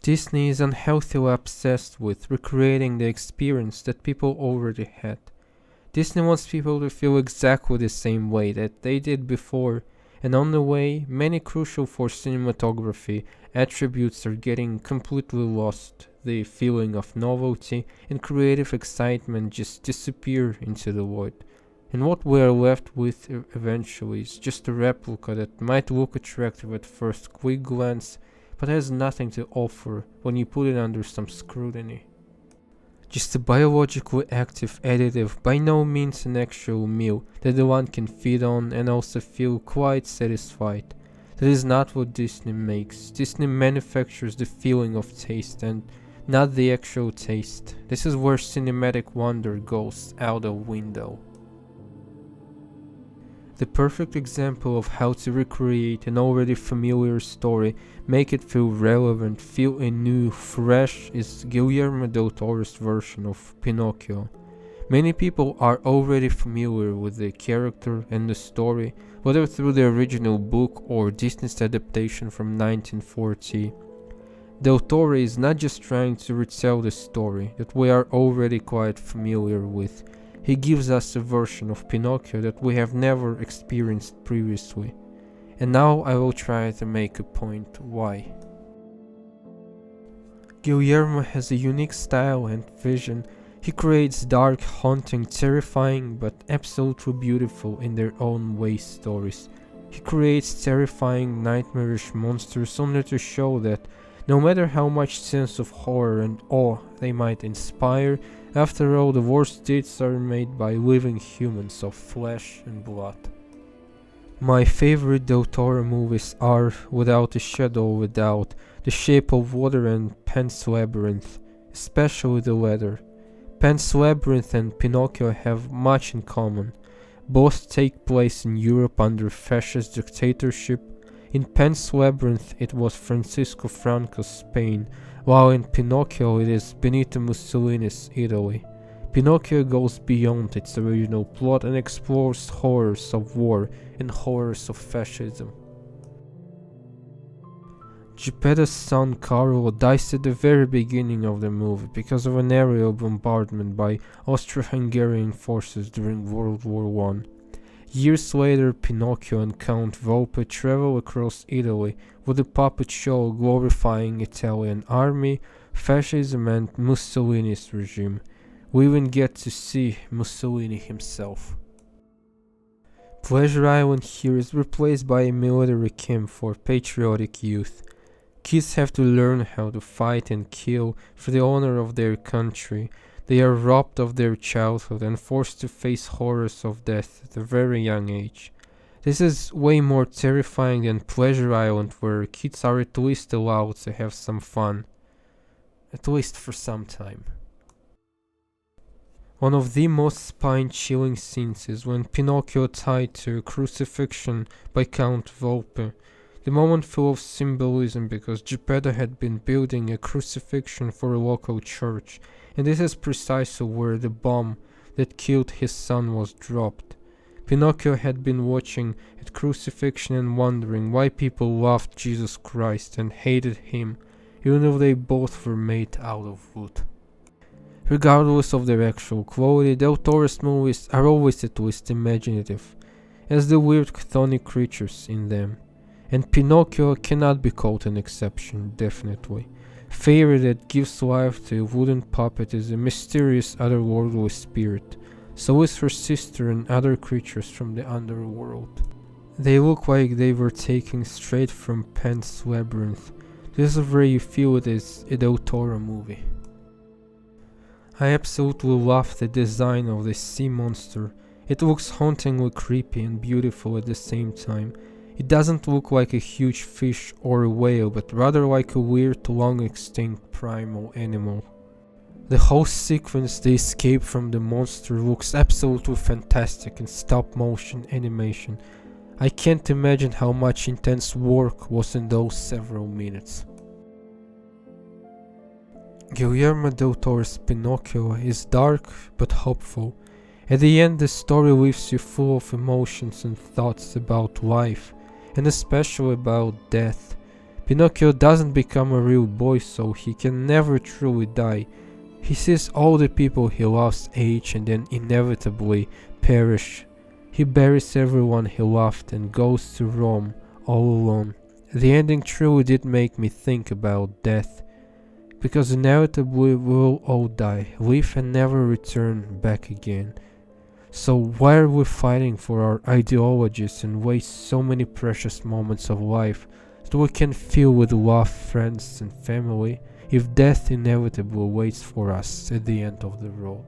Disney is unhealthily obsessed with recreating the experience that people already had. Disney wants people to feel exactly the same way that they did before, and on the way, many crucial for cinematography attributes are getting completely lost. The feeling of novelty and creative excitement just disappear into the void. And what we are left with eventually is just a replica that might look attractive at first quick glance, but has nothing to offer when you put it under some scrutiny. Just a biologically active additive, by no means an actual meal that the one can feed on and also feel quite satisfied. That is not what Disney makes. Disney manufactures the feeling of taste and not the actual taste. This is where cinematic wonder goes out the window. The perfect example of how to recreate an already familiar story, make it feel relevant, feel new, fresh, is Guillermo Del Toro's version of Pinocchio. Many people are already familiar with the character and the story, whether through the original book or Disney's adaptation from 1940. Del Toro is not just trying to retell the story that we are already quite familiar with. He gives us a version of Pinocchio that we have never experienced previously. And now I will try to make a point why. Guillermo has a unique style and vision. He creates dark, haunting, terrifying, but absolutely beautiful in their own way stories. He creates terrifying, nightmarish monsters only to show that no matter how much sense of horror and awe they might inspire, after all, the worst deeds are made by living humans of flesh and blood. My favorite Del Toro movies are, without a shadow of a doubt, The Shape of Water and Pan's Labyrinth, especially the latter. Pan's Labyrinth and Pinocchio have much in common. Both take place in Europe under fascist dictatorship. In Pan's Labyrinth it was Francisco Franco's Spain, while in Pinocchio it is Benito Mussolini's Italy. Pinocchio goes beyond its original plot and explores horrors of war and horrors of fascism. Geppetto's son Carlo dies at the very beginning of the movie because of an aerial bombardment by Austro-Hungarian forces during World War I. Years later, Pinocchio and Count Volpe travel across Italy with a puppet show glorifying Italian army, fascism and Mussolini's regime. We even get to see Mussolini himself. Pleasure Island here is replaced by a military camp for patriotic youth. Kids have to learn how to fight and kill for the honor of their country. They are robbed of their childhood and forced to face horrors of death at a very young age. This is way more terrifying than Pleasure Island, where kids are at least allowed to have some fun. At least for some time. One of the most spine-chilling scenes is when Pinocchio tied to a crucifixion by Count Volpe. The moment full of symbolism because Geppetto had been building a crucifixion for a local church, and this is precisely where the bomb that killed his son was dropped. Pinocchio had been watching at crucifixion and wondering why people loved Jesus Christ and hated him, even though they both were made out of wood. Regardless of their actual quality, Del Toro's movies are always at least imaginative, as the weird chthonic creatures in them. And Pinocchio cannot be called an exception, definitely. Fairy that gives life to a wooden puppet is a mysterious otherworldly spirit, so is her sister and other creatures from the underworld. They look like they were taken straight from Pan's Labyrinth. This is where you feel it is a Del Toro movie. I absolutely love the design of this sea monster. It looks hauntingly creepy and beautiful at the same time. It doesn't look like a huge fish or a whale, but rather like a weird, long-extinct primal animal. The whole sequence they escape from the monster looks absolutely fantastic in stop-motion animation. I can't imagine how much intense work was in those several minutes. Guillermo Del Toro's Pinocchio is dark but hopeful. At the end, the story leaves you full of emotions and thoughts about life, and especially about death. Pinocchio doesn't become a real boy, so he can never truly die. He sees all the people he loves age and then inevitably perish. He buries everyone he loved and goes to Rome all alone. The ending truly did make me think about death, because inevitably we will all die, live and never return back again. So why are we fighting for our ideologies and waste so many precious moments of life that we can fill with love, friends and family, if death inevitably waits for us at the end of the road?